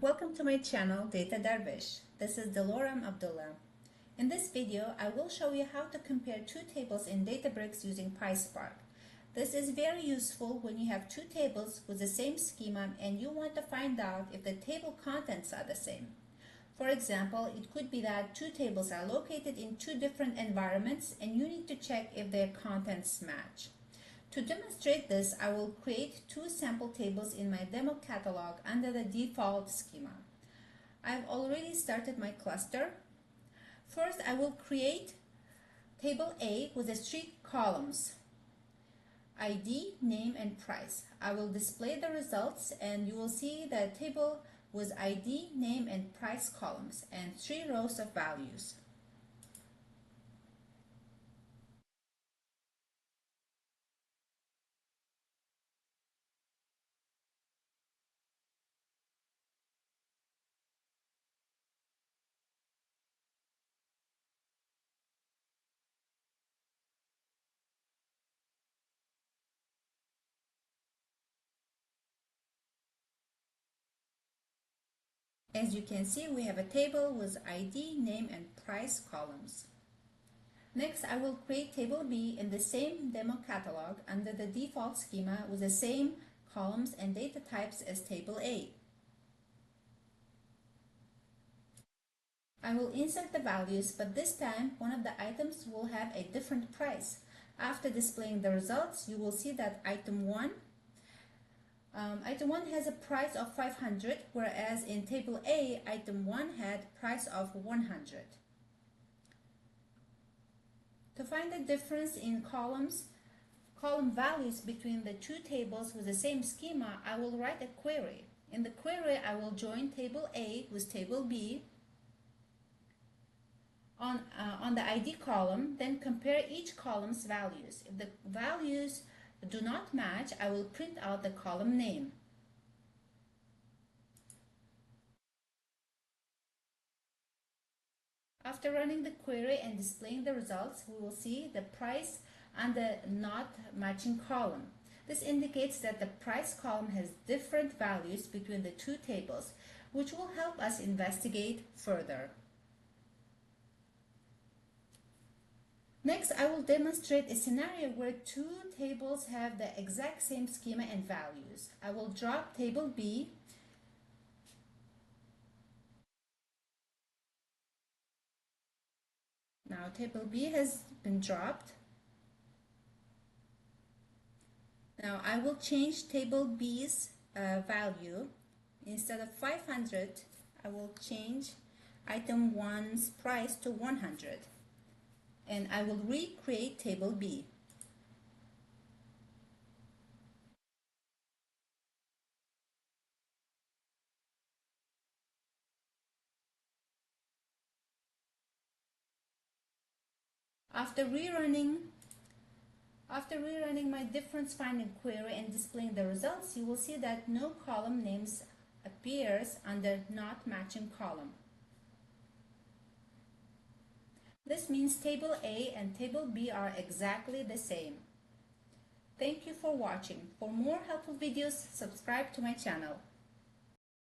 Welcome to my channel Data Darvish. This is Deloram Abdullah. In this video, I will show you how to compare two tables in Databricks using PySpark. This is very useful when you have two tables with the same schema and you want to find out if the table contents are the same. For example, it could be that two tables are located in two different environments and you need to check if their contents match. To demonstrate this, I will create two sample tables in my demo catalog under the default schema. I've already started my cluster. First, I will create table A with the three columns: ID, name, and price. I will display the results and you will see the table with ID, name, and price columns and 3 rows of values. As you can see, we have a table with ID, name, and price columns. Next, I will create table B in the same demo catalog under the default schema with the same columns and data types as table A. I will insert the values, but this time one of the items will have a different price. After displaying the results, you will see that item 1 has a price of 500, whereas in table A, item 1 had price of 100. To find the difference in column values between the two tables with the same schema, I will write a query. In the query, I will join table A with table B on the ID column, then compare each column's values. If the values do not match, I will print out the column name. After running the query and displaying the results, we will see the price and the not matching column. This indicates that the price column has different values between the two tables, which will help us investigate further. Next, I will demonstrate a scenario where two tables have the exact same schema and values. I will drop table B. Now table B has been dropped. Now I will change table B's value. Instead of 500, I will change item 1's price to 100. And I will recreate table B. After rerunning my difference finding query and displaying the results, you will see that no column names appears under not matching column. This means table A and table B are exactly the same. Thank you for watching. For more helpful videos, subscribe to my channel.